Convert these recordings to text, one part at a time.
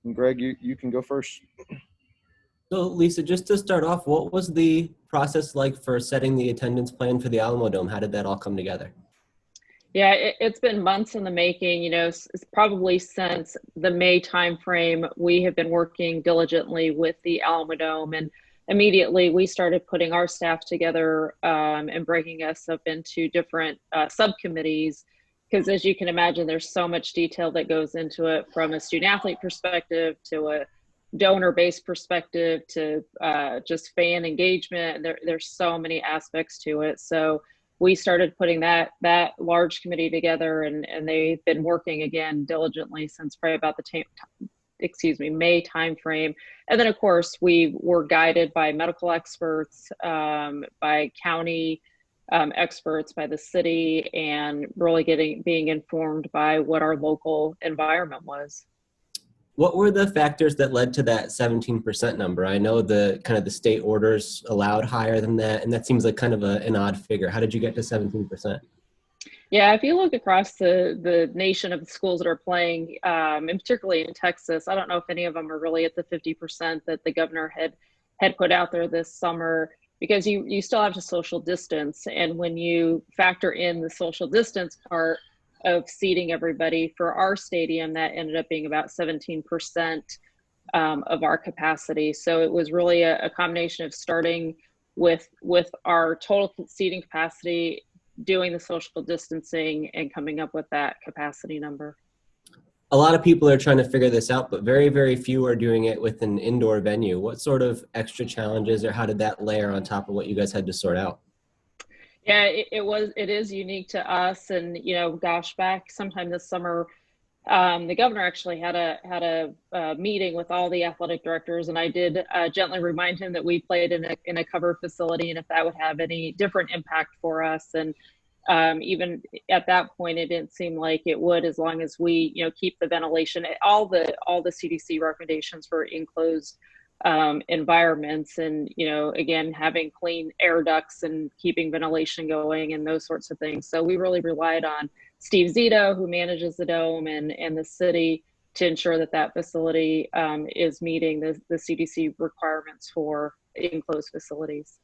And Greg, you can go first. So, Lisa, just to start off, what was the process like for setting the attendance plan for the Alamo Dome? How did that all come together? Yeah, it's been months in the making. It's probably since the May timeframe, we have been working diligently with the Alamo Dome, and immediately we started putting our staff together and breaking us up into different subcommittees. Because as you can imagine, there's so much detail that goes into it, from a student athlete perspective to a donor-based perspective to just fan engagement. There's so many aspects to it. So we started putting that large committee together, and they've been working again diligently since probably about the May timeframe. And then of course we were guided by medical experts, by county experts, by the city, and really being informed by what our local environment was. What were the factors that led to that 17% number? I know the state orders allowed higher than that, and that seems like kind of an odd figure. How did you get to 17%? Yeah, if you look across the nation of the schools that are playing, and particularly in Texas, I don't know if any of them are really at the 50% that the governor had put out there this summer, because you still have to social distance. And when you factor in the social distance part of seating everybody for our stadium, that ended up being about 17% of our capacity. So it was really a combination of starting with our total seating capacity, doing the social distancing, and coming up with that capacity number. A lot of people are trying to figure this out, but very, very few are doing it with an indoor venue. What sort of extra challenges, or how did that layer on top of what you guys had to sort out? Yeah, it is unique to us. And, back sometime this summer, the governor actually had a meeting with all the athletic directors, and I did gently remind him that we played in a covered facility, and if that would have any different impact for us. And even at that point, it didn't seem like it would, as long as we keep the ventilation. All the CDC recommendations for enclosed environments, and again, having clean air ducts and keeping ventilation going and those sorts of things. So we really relied on Steve Zito, who manages the Dome, and the city, to ensure that facility is meeting the CDC requirements for enclosed facilities.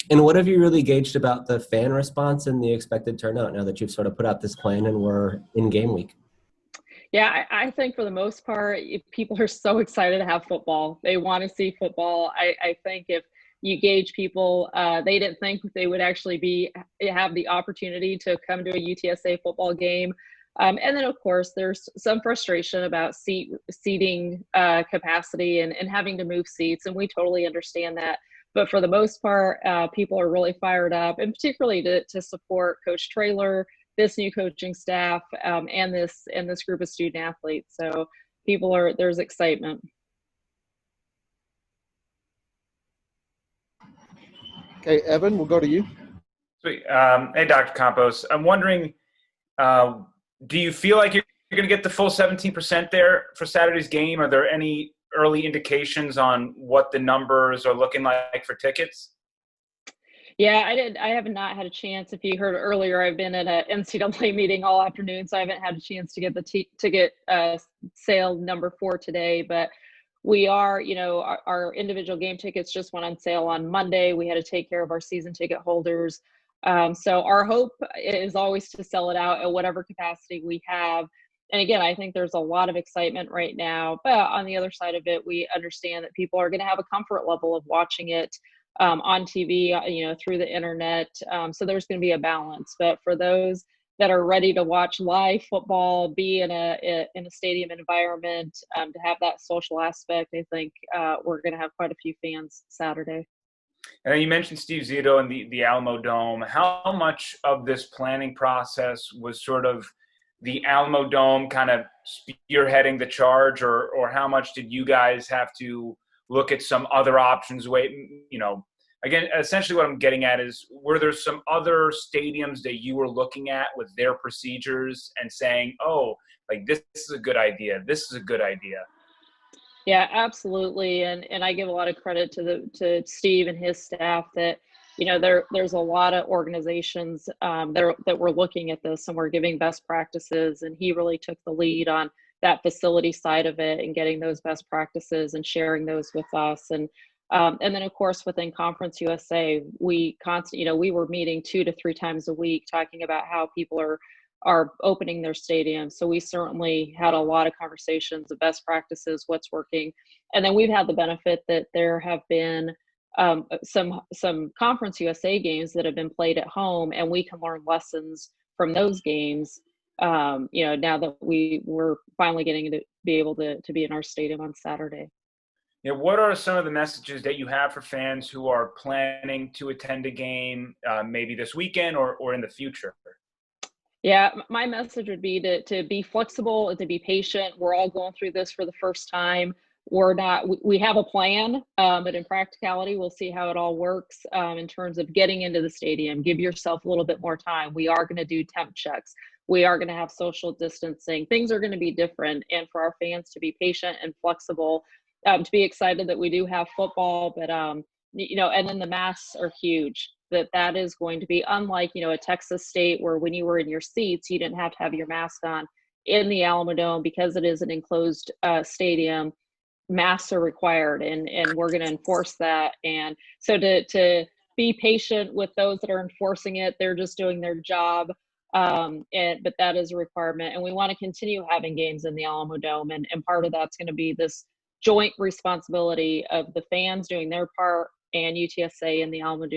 And what have you really gauged about the fan response and the expected turnout now that you've sort of put out this plan and we're in game week? Yeah, I think for the most part, people are so excited to have football. They want to see football. I think if you gauge people, they didn't think they would actually have the opportunity to come to a UTSA football game. And then, of course, there's some frustration about seating capacity and having to move seats, and we totally understand that. But for the most part, people are really fired up, and particularly to support Coach Traylor, this new coaching staff, and this group of student athletes. So there's excitement. Okay, Evan, we'll go to you. Sweet. Hey, Dr. Campos. I'm wondering, do you feel like you're going to get the full 17% there for Saturday's game? Are there any early indications on what the numbers are looking like for tickets? Yeah, I have not had a chance. If you heard earlier, I've been at an NCAA meeting all afternoon, so I haven't had a chance to get the ticket sale number for today. But we are, our individual game tickets just went on sale on Monday. We had to take care of our season ticket holders. So our hope is always to sell it out at whatever capacity we have. And again, I think there's a lot of excitement right now. But on the other side of it, we understand that people are going to have a comfort level of watching it on TV, through the internet. So there's going to be a balance. But for those that are ready to watch live football, be in a stadium environment, to have that social aspect, I think we're going to have quite a few fans Saturday. And you mentioned Steve Zito and the Alamo Dome. How much of this planning process was sort of the Alamo Dome kind of spearheading the charge, or how much did you guys have to look at some other options? Again, essentially what I'm getting at is, were there some other stadiums that you were looking at with their procedures and saying, oh, like this is a good idea, this is a good idea? Yeah, absolutely. And I give a lot of credit to Steve and his staff that, there's a lot of organizations that were looking at this, and we're giving best practices. And he really took the lead on that facility side of it and getting those best practices and sharing those with us. And then of course within Conference USA, we were meeting 2 to 3 times a week talking about how people are opening their stadiums. So we certainly had a lot of conversations of best practices, what's working. And then we've had the benefit that there have been some Conference USA games that have been played at home, and we can learn lessons from those games. Now that we're finally getting to be able to be in our stadium on Saturday. Yeah, what are some of the messages that you have for fans who are planning to attend a game, maybe this weekend or in the future? Yeah, my message would be to be flexible and to be patient. We're all going through this for the first time. We have a plan, but in practicality, we'll see how it all works in terms of getting into the stadium. Give yourself a little bit more time. We are going to do temp checks. We are going to have social distancing. Things are going to be different. And for our fans to be patient and flexible, to be excited that we do have football, but, and then the masks are huge. That is going to be unlike, a Texas State where when you were in your seats, you didn't have to have your mask on. In the Alamo Dome, because it is an enclosed stadium, masks are required, and we're going to enforce that. And so to be patient with those that are enforcing it, they're just doing their job. But that is a requirement, and we want to continue having games in the Alamo Dome. And part of that's going to be this joint responsibility of the fans doing their part and UTSA and the Alamo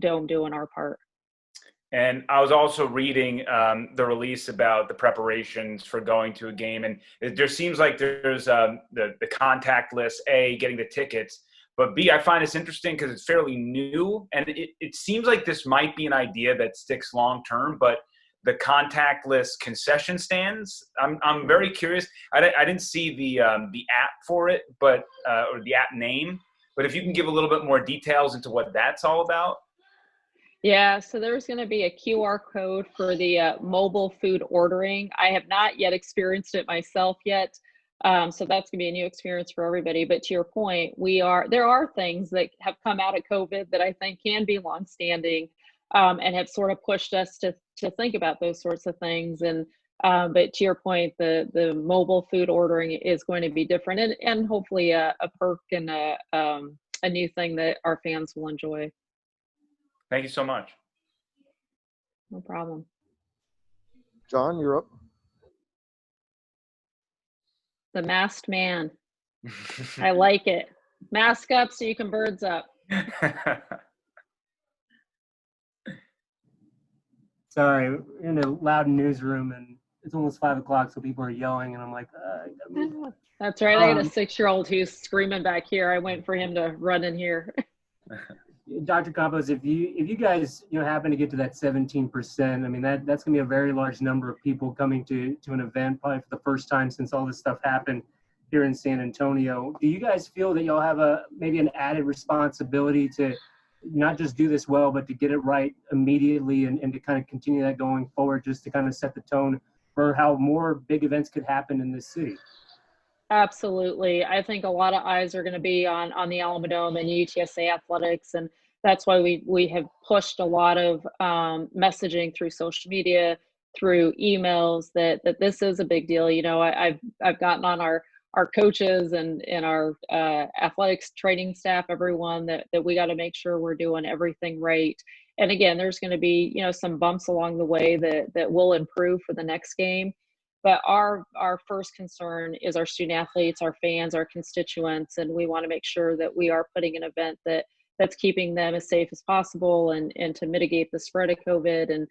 Dome doing our part. And I was also reading the release about the preparations for going to a game, and there seems like there's the contact list, A, getting the tickets, but B, I find this interesting because it's fairly new, and it seems like this might be an idea that sticks long term, but the contactless concession stands, I'm very curious. I didn't see the app for it, but or the app name, but if you can give a little bit more details into what that's all about. Yeah, so there's going to be a QR code for the mobile food ordering. I have not yet experienced it myself yet, so that's going to be a new experience for everybody. But to your point, there are things that have come out of COVID that I think can be longstanding, and have sort of pushed us to think about those sorts of things. And but to your point, the mobile food ordering is going to be different, and hopefully a perk and a new thing that our fans will enjoy. Thank you so much. No problem. John, you're up. The masked man. I like it. Mask up so you can birds up. Sorry, we're in a loud newsroom and it's almost 5 o'clock, so people are yelling, and I'm like, That's right. I got a 6-year-old who's screaming back here. I wait for him to run in here. Dr. Campos, if you guys happen to get to that 17%, I mean that's gonna be a very large number of people coming to an event, probably for the first time since all this stuff happened here in San Antonio. Do you guys feel that y'all have maybe an added responsibility to not just do this well, but to get it right immediately and to kind of continue that going forward, just to kind of set the tone for how more big events could happen in this city? Absolutely. I think a lot of eyes are going to be on the Alamo Dome and UTSA athletics, and that's why we have pushed a lot of messaging through social media, through emails that this is a big deal. I've gotten on our coaches and our athletics training staff, everyone that we got to make sure we're doing everything right. And again, there's going to be some bumps along the way that will improve for the next game. But our first concern is our student athletes, our fans, our constituents, and we want to make sure that we are putting an event that's keeping them as safe as possible and to mitigate the spread of COVID. And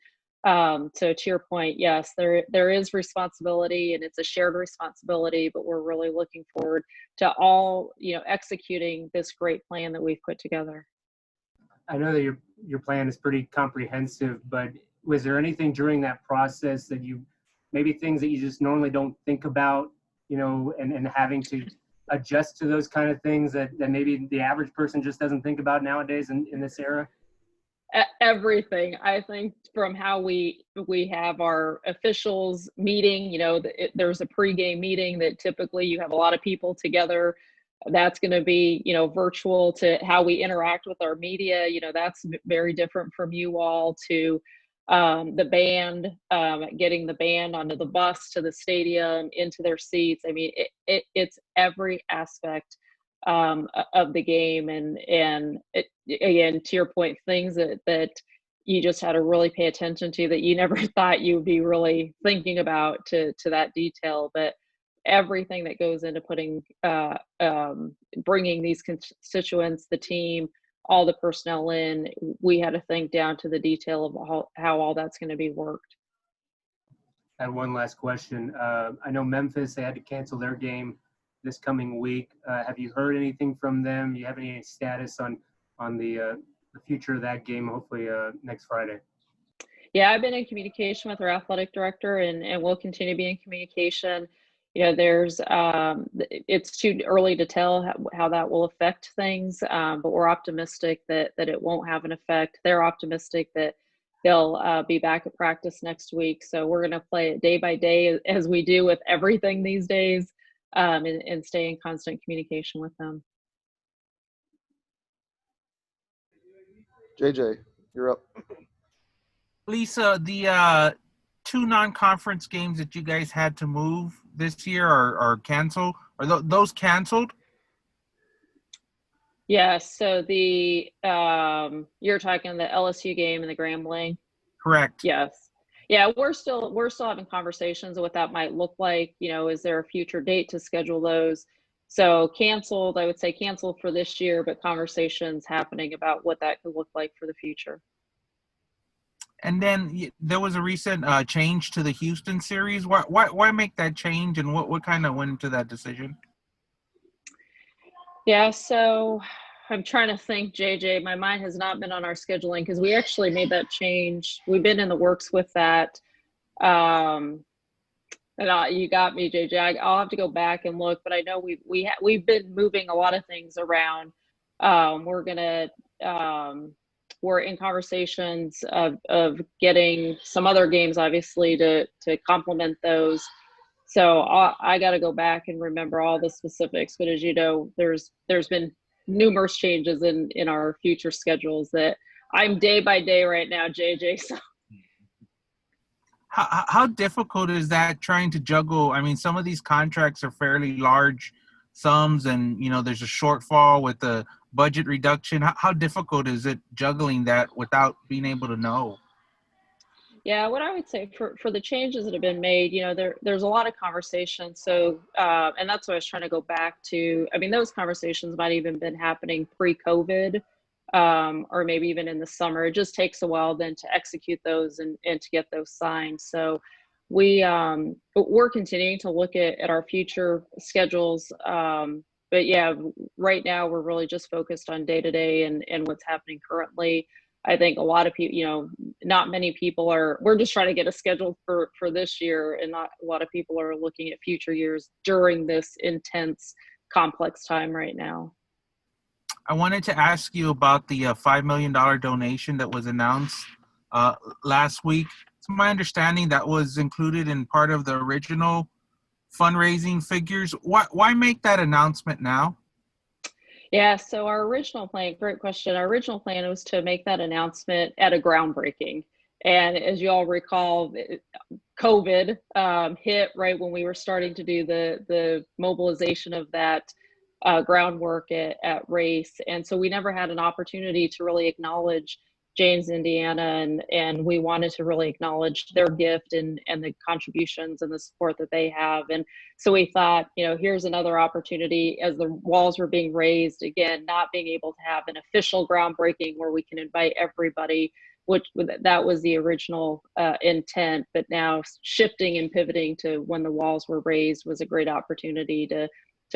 so to your point, yes, there is responsibility, and it's a shared responsibility, but we're really looking forward to all, executing this great plan that we've put together. I know that your plan is pretty comprehensive, but was there anything during that process that maybe things that you just normally don't think about, and having to adjust to those kind of things that maybe the average person just doesn't think about nowadays in this era? Everything. I think from how we have our officials meeting, there's a pregame meeting that typically you have a lot of people together. That's going to be, virtual, to how we interact with our media. That's very different from you all, to the band, getting the band onto the bus to the stadium, into their seats. I mean, it's every aspect of the game, and again, to your point, things that you just had to really pay attention to that you never thought you would be really thinking about to that detail. But everything that goes into putting bringing these constituents, the team, all the personnel in, we had to think down to the detail of how all that's going to be worked. I had one last question. I know Memphis, they had to cancel their game this coming week. Have you heard anything from them? You have any status on the future of that game, hopefully next Friday? Yeah, I've been in communication with our athletic director, and we'll continue to be in communication. You know, it's too early to tell how that will affect things, but we're optimistic that it won't have an effect. They're optimistic that they'll be back at practice next week. So we're going to play it day by day, as we do with everything these days, and stay in constant communication with them. JJ, you're up. Lisa, the 2 non-conference games that you guys had to move this year are canceled. Are those canceled? Yeah. So you're talking the LSU game and the Grambling. Correct. Yes. Yeah, we're still having conversations of what that might look like. You know, is there a future date to schedule those? So canceled, I would say canceled for this year, but conversations happening about what that could look like for the future. And then there was a recent change to the Houston series. Why make that change, and what kind of went into that decision? Yeah, so I'm trying to think, JJ. My mind has not been on our scheduling because we actually made that change. We've been in the works with that. And you got me, JJ. I'll have to go back and look, but I know we've been moving a lot of things around. We're in conversations of getting some other games, obviously, to complement those. So I got to go back and remember all the specifics. But as you know, there's been numerous changes in our future schedules that I'm day by day right now, JJ. So. How difficult is that trying to juggle? I mean, some of these contracts are fairly large sums, and there's a shortfall with the budget reduction. How difficult is it juggling that without being able to know? Yeah, what I would say for the changes that have been made, there's a lot of conversation. So, and that's what I was trying to go back to. I mean, those conversations might even been happening pre-COVID, or maybe even in the summer. It just takes a while then to execute those and to get those signed. So we're continuing to look at our future schedules. But yeah, right now we're really just focused on day to day and what's happening currently. I think a lot of people, not many people we're just trying to get a schedule for this year, and not a lot of people are looking at future years during this intense, complex time right now. I wanted to ask you about the $5 million donation that was announced last week. It's my understanding that was included in part of the original fundraising figures. Why make that announcement now? Yeah, so our original plan, great question. Our original plan was to make that announcement at a groundbreaking. And as you all recall, COVID hit right when we were starting to do the mobilization of that groundwork at race. And so we never had an opportunity to really acknowledge James, Indiana, and we wanted to really acknowledge their gift and the contributions and the support that they have. And so we thought, here's another opportunity as the walls were being raised, again, not being able to have an official groundbreaking where we can invite everybody, which that was the original intent, but now shifting and pivoting to when the walls were raised was a great opportunity to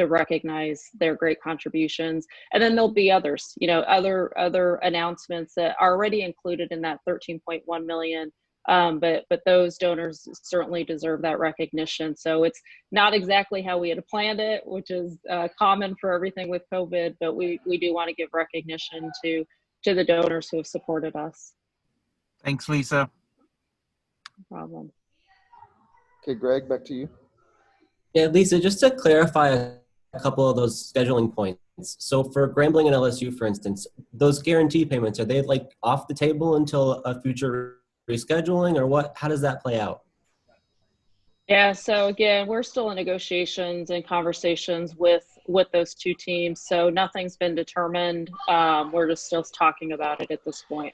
recognize their great contributions. And then there'll be others, other announcements that are already included in that 13.1 million. But those donors certainly deserve that recognition. So it's not exactly how we had planned it, which is common for everything with COVID, but we do want to give recognition to the donors who have supported us. Thanks, Lisa. No problem. Okay, Greg, back to you. Yeah, Lisa, just to clarify a couple of those scheduling points. So for Grambling and LSU, for instance, those guarantee payments, are they off the table until a future rescheduling, or what? How does that play out? Yeah, so again, we're still in negotiations and conversations with those two teams. So nothing's been determined. We're just still talking about it at this point.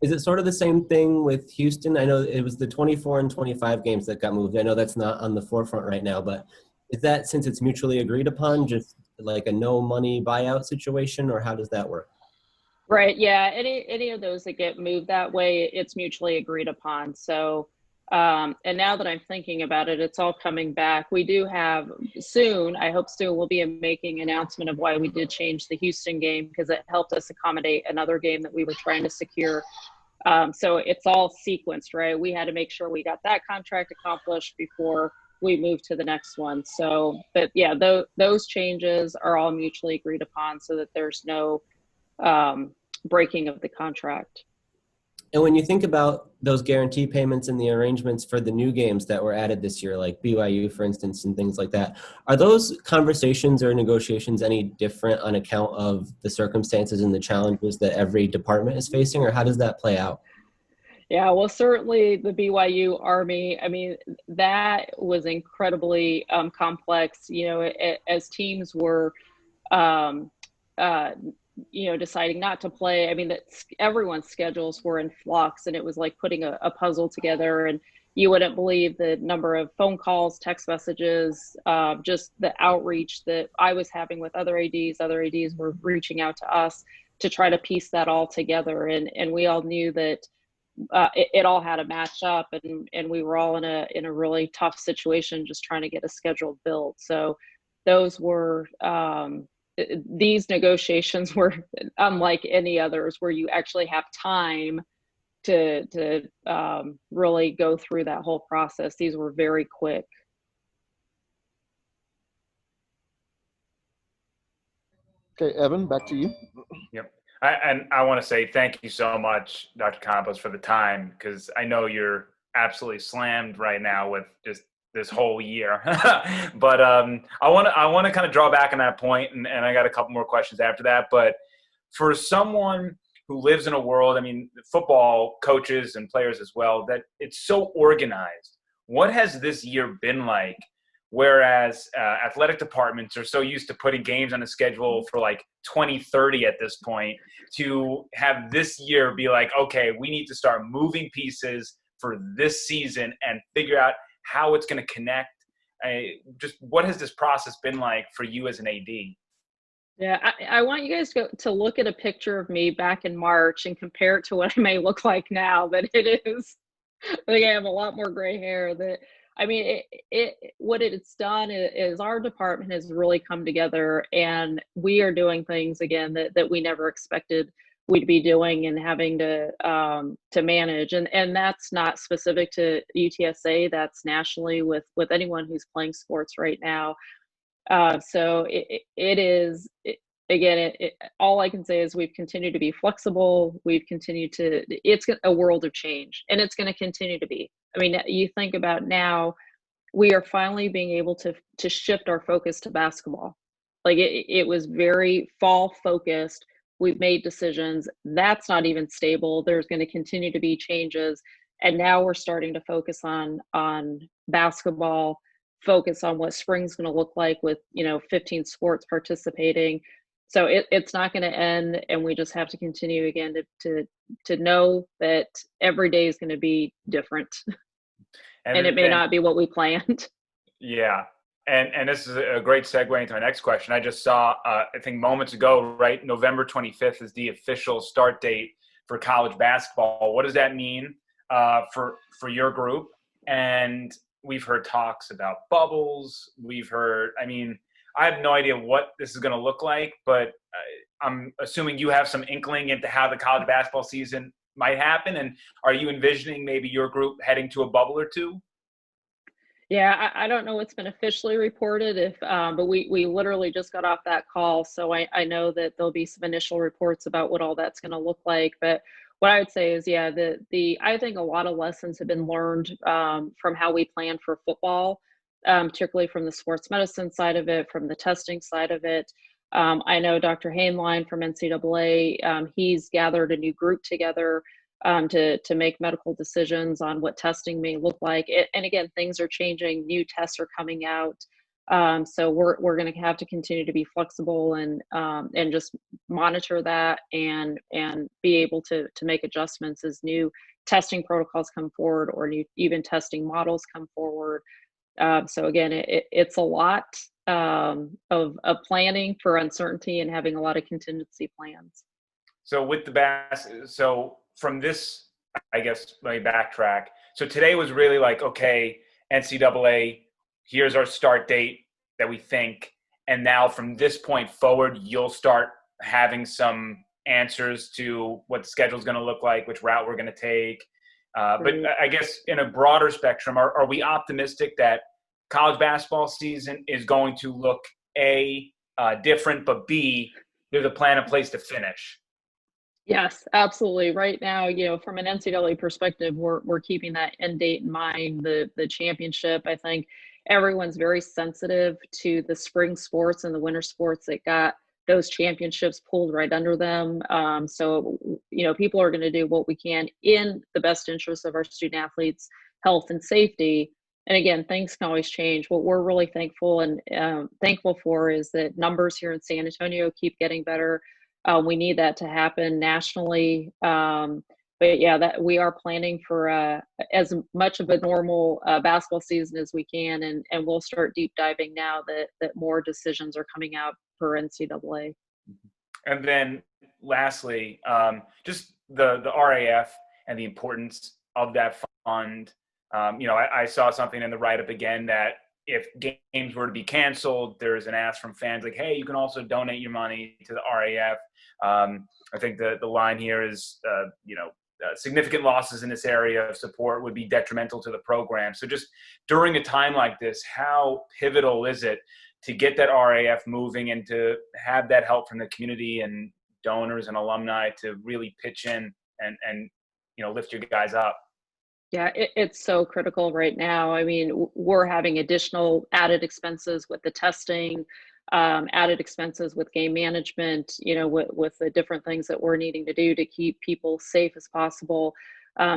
Is it sort of the same thing with Houston? I know it was the 24 and 25 games that got moved. I know that's not on the forefront right now, but is that, since it's mutually agreed upon, just like a no money buyout situation, or how does that work? Right. Yeah. Any of those that get moved that way, it's mutually agreed upon. So, and now that I'm thinking about it, it's all coming back. We do have soon, I hope soon, we'll be making an announcement of why we did change the Houston game, because it helped us accommodate another game that we were trying to secure. So it's all sequenced, right? We had to make sure we got that contract accomplished before we moved to the next one. So, but yeah, those changes are all mutually agreed upon so that there's no breaking of the contract. And when you think about those guarantee payments and the arrangements for the new games that were added this year, like BYU, for instance, and things like that, are those conversations or negotiations any different on account of the circumstances and the challenges that every department is facing, or how does that play out? Yeah, well, certainly the BYU Army, I mean, that was incredibly complex, you know, as teams were deciding not to play. I mean, that everyone's schedules were in flux, and it was like putting a puzzle together. And you wouldn't believe the number of phone calls, text messages, just the outreach that I was having with other ADs. Other ADs were reaching out to us to try to piece that all together. And we all knew that it all had to match up, and we were all in a really tough situation, just trying to get a schedule built. So those were, these negotiations were unlike any others, where you actually have time to really go through that whole process. These were very quick. Okay, Evan, back to you. Yep. I want to say thank you so much, Dr. Campos, for the time, because I know you're absolutely slammed right now with just this whole year. But I want to kind of draw back on that point, and I got a couple more questions after that. But for someone who lives in a world, I mean, football coaches and players as well, that it's so organized, what has this year been like? Whereas athletic departments are so used to putting games on the schedule for like 2030 at this point, to have this year be like, okay, we need to start moving pieces for this season and figure out how it's going to connect. Just what has this process been like for you as an AD? Yeah, I want you guys to look at a picture of me back in March and compare it to what I may look like now. But it is, I think I have a lot more gray hair. I mean, what it's done is our department has really come together, and we are doing things again that we never expected we'd be doing and having to manage. And that's not specific to UTSA. That's nationally with anyone who's playing sports right now. So all I can say is we've continued to be flexible. We've continued to, it's a world of change, and it's going to continue to be. I mean, you think about now, we are finally being able to shift our focus to basketball. Like it was very fall focused. We've made decisions. That's not even stable. There's going to continue to be changes. And now we're starting to focus on basketball, focus on what spring's going to look like with, 15 sports participating. So it's not going to end, and we just have to continue again to know that every day is going to be different, and it may not be what we planned. Yeah, and this is a great segue into my next question. I just saw, I think moments ago, right, November 25th is the official start date for college basketball. What does that mean for your group? And we've heard talks about bubbles. We've heard, I mean, I have no idea what this is going to look like, but I'm assuming you have some inkling into how the college basketball season might happen. And are you envisioning maybe your group heading to a bubble or two? Yeah, I don't know what's been officially reported, but we literally just got off that call. So I know that there'll be some initial reports about what all that's going to look like. But what I would say is, yeah, I think a lot of lessons have been learned from how we plan for football. Particularly from the sports medicine side of it, from the testing side of it. I know Dr. Hainline from NCAA, he's gathered a new group together to make medical decisions on what testing may look like. And again, things are changing. New tests are coming out. So we're going to have to continue to be flexible and just monitor that and be able to make adjustments as new testing protocols come forward or new even testing models come forward. So again, it's a lot of planning for uncertainty and having a lot of contingency plans. So with so from this, I guess, let me backtrack. So today was really like, okay, NCAA, here's our start date that we think. And now from this point forward, you'll start having some answers to what the schedule is going to look like, which route we're going to take. But I guess in a broader spectrum, are we optimistic that college basketball season is going to look different, but B, there's a plan in place to finish? Yes, absolutely. Right now, from an NCAA perspective, we're keeping that end date in mind. The championship, I think everyone's very sensitive to the spring sports and the winter sports that got those championships pulled right under them. So, people are going to do what we can in the best interest of our student athletes' health and safety. And again, things can always change. What we're really thankful for is that numbers here in San Antonio keep getting better. We need that to happen nationally. But yeah, that we are planning for as much of a normal basketball season as we can, and we'll start deep diving now that more decisions are coming out for NCAA. And then lastly, just the RAF and the importance of that fund. I saw something in the write-up again that if games were to be canceled, there's an ask from fans like, hey, you can also donate your money to the RAF. I think the line here is, significant losses in this area of support would be detrimental to the program. So just during a time like this, how pivotal is it to get that RAF moving and to have that help from the community and donors and alumni to really pitch in and lift you guys up? Yeah, it's so critical right now. I mean, we're having additional added expenses with the testing, added expenses with game management, with the different things that we're needing to do to keep people safe as possible.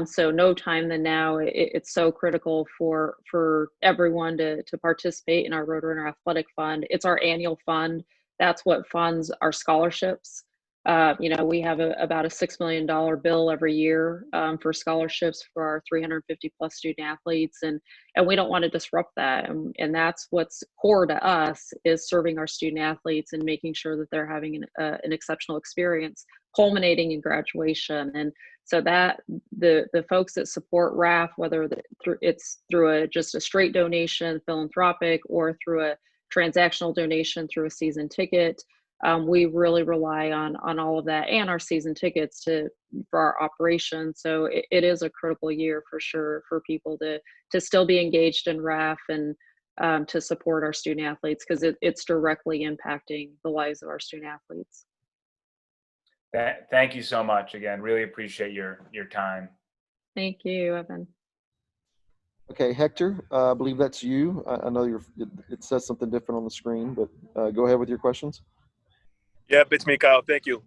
So no time than now. It's so critical for everyone to participate in our Roadrunner Athletic Fund. It's our annual fund. That's what funds our scholarships. We have about a $6 million bill every year for scholarships for our 350 plus student athletes. And we don't want to disrupt that. And that's what's core to us is serving our student athletes and making sure that they're having an exceptional experience culminating in graduation. And so that the folks that support RAF, whether it's through just a straight donation, philanthropic, or through a transactional donation through a season ticket, we really rely on all of that and our season tickets for our operation. So it is a critical year for sure for people to still be engaged in RAF and to support our student athletes, because it's directly impacting the lives of our student athletes. Thank you so much again. Really appreciate your time. Thank you, Evan. Okay, Hector, I believe that's you. I know it says something different on the screen, but go ahead with your questions. Yep, it's me, Kyle. Thank you.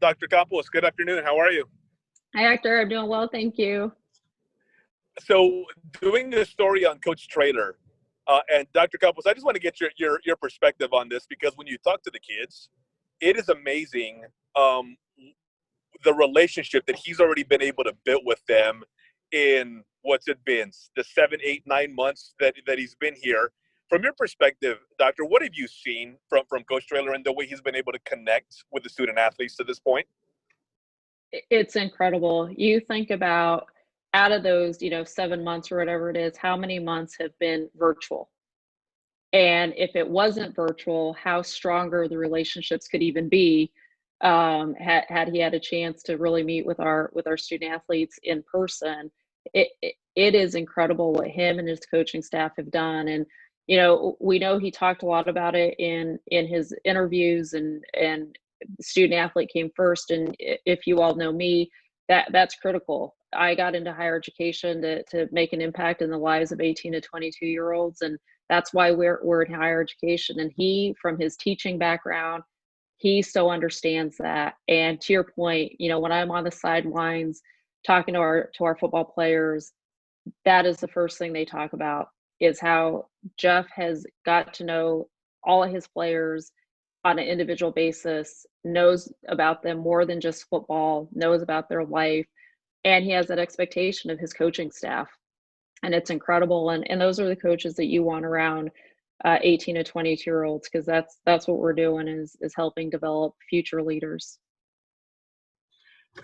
Dr. Campos, good afternoon. How are you? Hi, Hector. I'm doing well. Thank you. So doing this story on Coach Traylor, and Dr. Campos, I just want to get your perspective on this, because when you talk to the kids, it is amazing the relationship that he's already been able to build with them in what's it been, the 7, 8, 9 months that he's been here. From your perspective, Doctor, what have you seen from Coach Traylor and the way he's been able to connect with the student athletes to this point? It's incredible. You think about out of those, 7 months or whatever it is, how many months have been virtual? And if it wasn't virtual, how stronger the relationships could even be had he had a chance to really meet with our student athletes in person. It is incredible what him and his coaching staff have done. And we know he talked a lot about it in his interviews, and student athlete came first. And if you all know me, that's critical. I got into higher education to make an impact in the lives of 18 to 22-year-olds. And that's why we're in higher education. And he, from his teaching background, he so understands that. And to your point, when I'm on the sidelines, talking to our football players, that is the first thing they talk about, is how Jeff has got to know all of his players on an individual basis, knows about them more than just football, knows about their life, and he has that expectation of his coaching staff. And it's incredible. And those are the coaches that you want around 18 to 22-year-olds, because that's what we're doing, is helping develop future leaders.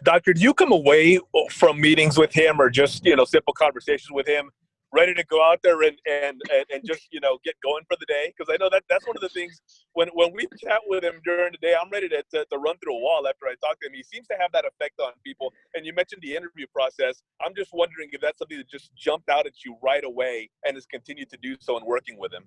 Doctor, do you come away from meetings with him or just, simple conversations with him ready to go out there and just, get going for the day? Because I know that's one of the things when we chat with him during the day, I'm ready to run through a wall after I talk to him. He seems to have that effect on people. And you mentioned the interview process. I'm just wondering if that's something that just jumped out at you right away and has continued to do so in working with him.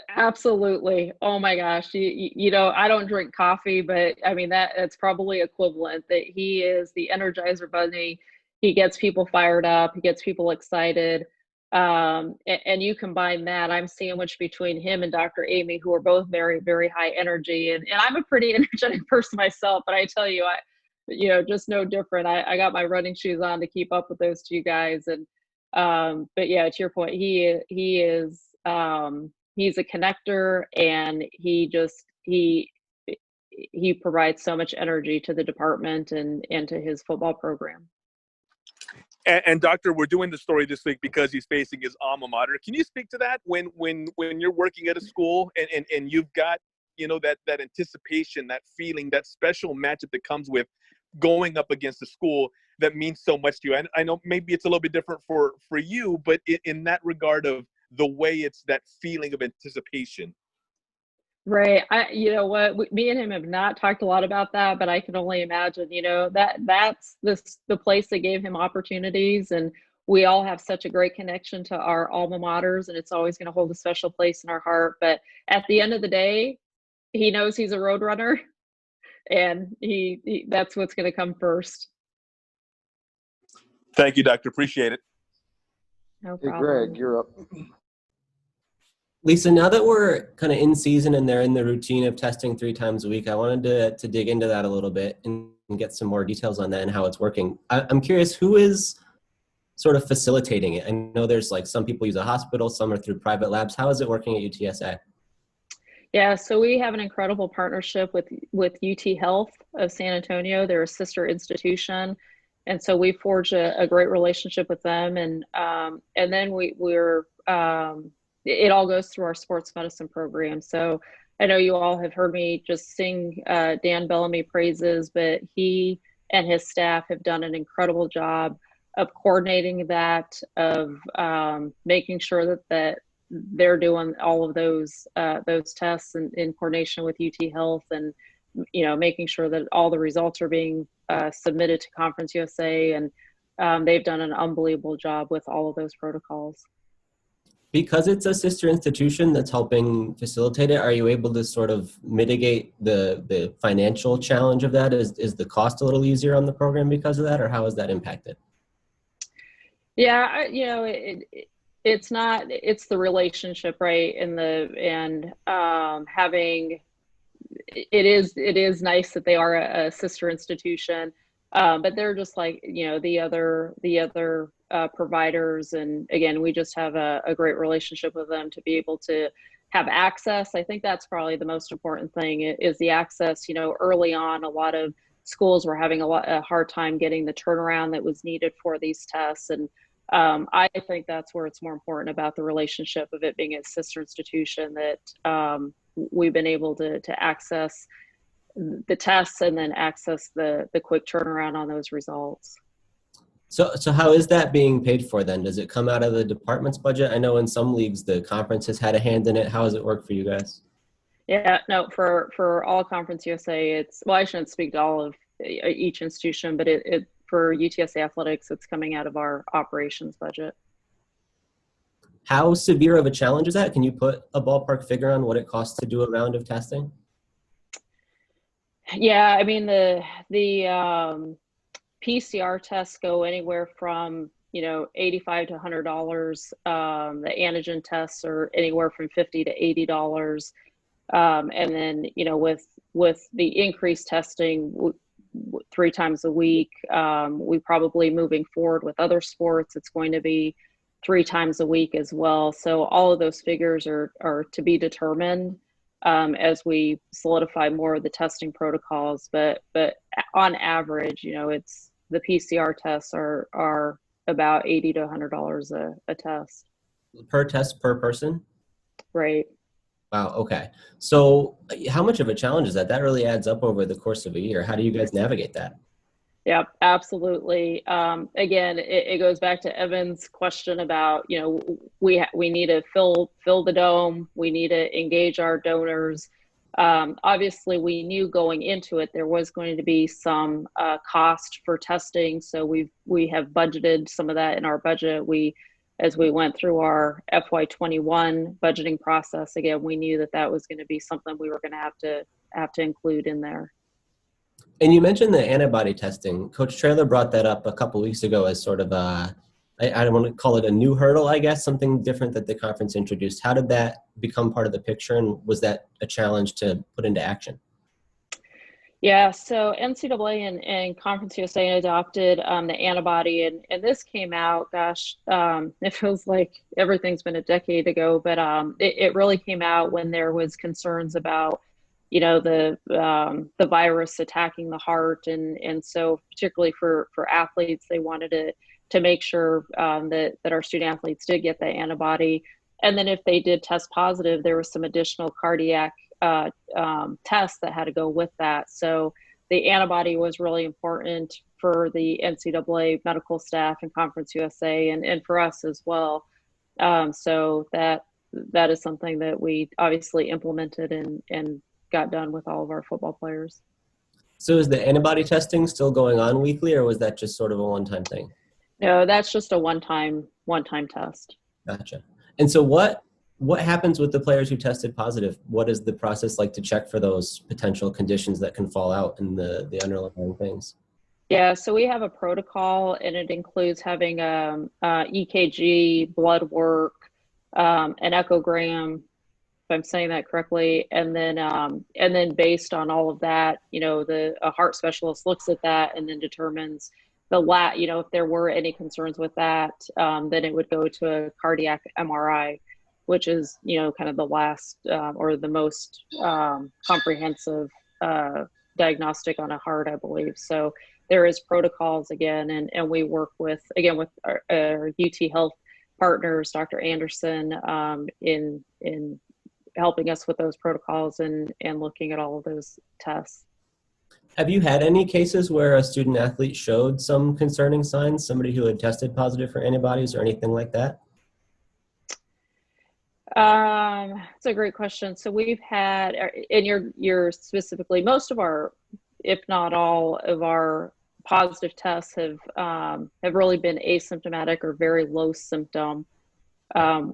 Absolutely. Oh my gosh. I don't drink coffee, but I mean, that's probably equivalent, that he is the Energizer Bunny. He gets people fired up. He gets people excited. And you combine that, I'm sandwiched between him and Dr. Amy, who are both very, very high energy. And I'm a pretty energetic person myself, but I tell you, just no different. I got my running shoes on to keep up with those two guys. And, but yeah, to your point, he is, he's a connector, and he provides so much energy to the department and to his football program. And Doctor, we're doing the story this week because he's facing his alma mater. Can you speak to that when you're working at a school and you've got, that anticipation, that feeling, that special matchup that comes with going up against a school that means so much to you? I know maybe it's a little bit different for you, but in that regard of the way it's that feeling of anticipation. Right. You know what, me and him have not talked a lot about that, but I can only imagine, that's the place that gave him opportunities. And we all have such a great connection to our alma maters, and it's always going to hold a special place in our heart. But at the end of the day, he knows he's a road runner, and he that's what's going to come first. Thank you, Doctor. Appreciate it. No Hey, problem. Greg, you're up. Lisa, now that we're kind of in season and they're in the routine of testing 3 times a week, I wanted to dig into that a little bit and get some more details on that and how it's working. I'm curious, who is sort of facilitating it? I know there's some people use a hospital, some are through private labs. How is it working at UTSA? Yeah, so we have an incredible partnership with UT Health of San Antonio. They're a sister institution. And so we forged a great relationship with them. And then we're it all goes through our sports medicine program. So I know you all have heard me just sing Dan Bellamy praises, but he and his staff have done an incredible job of coordinating that, of making sure that they're doing all of those tests in coordination with UT Health, and making sure that all the results are being submitted to Conference USA, and they've done an unbelievable job with all of those protocols. Because it's a sister institution that's helping facilitate it, are you able to sort of mitigate the financial challenge of that? Is the cost a little easier on the program because of that, or how is that impacted? Yeah, it's not. It's the relationship, right? And having it is nice that they are a sister institution, but they're just like the other providers. And again, we just have a great relationship with them to be able to have access. I think that's probably the most important thing, is the access. Early on, a lot of schools were having a hard time getting the turnaround that was needed for these tests. And I think that's where it's more important about the relationship of it being a sister institution, that we've been able to access the tests and then access the quick turnaround on those results. So how is that being paid for then? Does it come out of the department's budget? I know in some leagues the conference has had a hand in it. How does it work for you guys? Yeah, no, for all Conference USA, I shouldn't speak to all of each institution, but it for UTSA athletics, it's coming out of our operations budget. How severe of a challenge is that? Can you put a ballpark figure on what it costs to do a round of testing? Yeah, I mean the PCR tests go anywhere from $85 to $100. The antigen tests are anywhere from $50 to $80. And then with the increased testing, 3 times a week. We probably moving forward with other sports, it's going to be 3 times a week as well. So all of those figures are to be determined as we solidify more of the testing protocols. But on average, it's the PCR tests are about $80 to $100 a test. Per test per person? Right. Wow. Okay. So how much of a challenge is that? That really adds up over the course of a year. How do you guys navigate that? Yeah, absolutely. Again, it goes back to Evan's question about, we need to fill the dome. We need to engage our donors. Obviously, we knew going into it there was going to be some cost for testing, so we have budgeted some of that in our budget. As we went through our FY21 budgeting process, again, we knew that was going to be something we were going to have to include in there. And you mentioned the antibody testing. Coach Traylor brought that up a couple weeks ago as sort of I don't want to call it a new hurdle, I guess, something different that the conference introduced. How did that become part of the picture, and was that a challenge to put into action? Yeah, so NCAA and Conference USA adopted the antibody, and this came out, it feels like everything's been a decade ago, but it really came out when there was concerns about, the virus attacking the heart, and so particularly for athletes, they wanted to make sure that our student athletes did get the antibody, and then if they did test positive, there was some additional cardiac tests that had to go with that. So the antibody was really important for the NCAA medical staff and Conference USA and for us as well. So that is something that we obviously implemented and got done with all of our football players. So is the antibody testing still going on weekly, or was that just sort of a one-time thing? No, that's just a one-time test. Gotcha. And so what happens with the players who tested positive? What is the process like to check for those potential conditions that can fall out in the underlying things? Yeah, so we have a protocol, and it includes having EKG, blood work, an echogram, if I'm saying that correctly, and then based on all of that, a heart specialist looks at that and then determines if there were any concerns with that, then it would go to a cardiac MRI, which is, kind of the last or the most comprehensive diagnostic on a heart, I believe. So there is protocols again, and we work with our UT Health partners, Dr. Anderson, in helping us with those protocols and looking at all of those tests. Have you had any cases where a student athlete showed some concerning signs, somebody who had tested positive for antibodies or anything like that? It's a great question. So we've had, and you're specifically, most of our, if not all of our positive tests have really been asymptomatic or very low symptom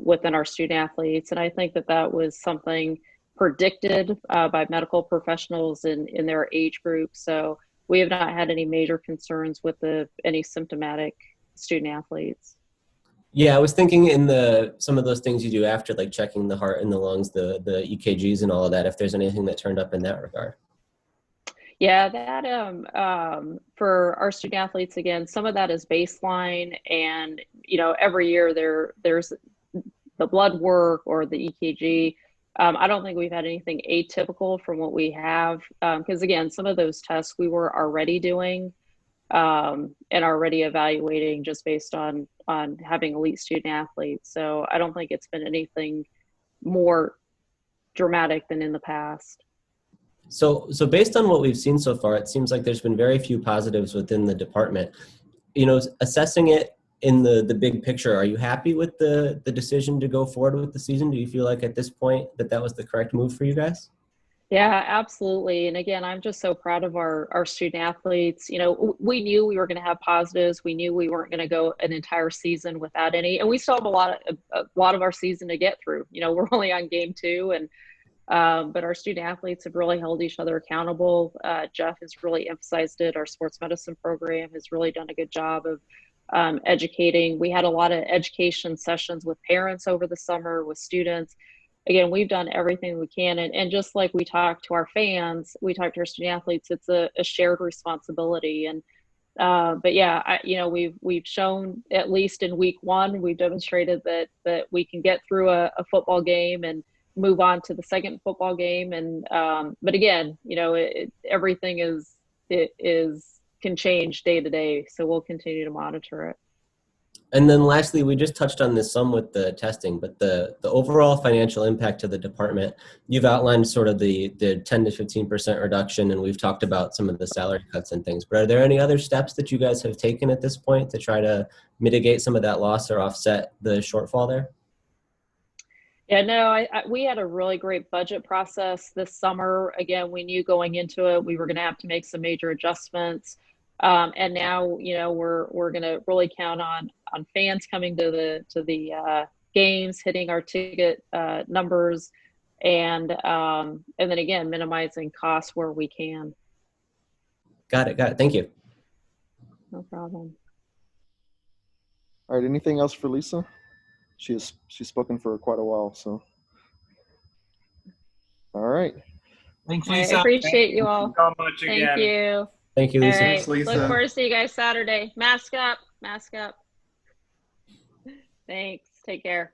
within our student athletes. And I think that was something predicted by medical professionals in their age group. So we have not had any major concerns with any symptomatic student athletes. Yeah, I was thinking in some of those things you do after, like checking the heart and the lungs, the EKGs and all of that, if there's anything that turned up in that regard. Yeah, that for our student athletes, again, some of that is baseline, and every year there's the blood work or the EKG. I don't think we've had anything atypical from what we have, because again, some of those tests we were already doing and already evaluating just based on having elite student athletes. So I don't think it's been anything more dramatic than in the past. So based on what we've seen so far, it seems like there's been very few positives within the department. Assessing it in the big picture, are you happy with the decision to go forward with the season? Do you feel like at this point that was the correct move for you guys? Yeah, absolutely. And again, I'm just so proud of our student athletes. We knew we were going to have positives. We knew we weren't going to go an entire season without any, and we still have a lot of our season to get through. We're only on game 2, and but our student athletes have really held each other accountable. Jeff has really emphasized it. Our sports medicine program has really done a good job of educating. We had a lot of education sessions with parents over the summer, with students. again, we've done everything we can. And just like we talk to our fans, we talk to our student athletes, it's a shared responsibility. And but yeah, we've shown, at least in week one, we've demonstrated that we can get through a football game and move on to the second football game. And but again, everything can change day to day, so we'll continue to monitor it. And then lastly, we just touched on this some with the testing, but the overall financial impact to the department, you've outlined sort of the 10 to 15% reduction, and we've talked about some of the salary cuts and things. But are there any other steps that you guys have taken at this point to try to mitigate some of that loss or offset the shortfall there? Yeah, no, we had a really great budget process this summer. Again, we knew going into it we were going to have to make some major adjustments. And now, we're going to really count on fans coming to the games, hitting our ticket numbers, and then again minimizing costs where we can. Got it. Thank you. No problem. All right. Anything else for Lisa? She's spoken for quite a while, so. All right. Thanks, All right, Lisa. I appreciate you all. So much again. Thank you. Thank you, All Lisa. right. Thanks, Lisa. Look forward to see you guys Saturday. Mask up. Thanks. Take care.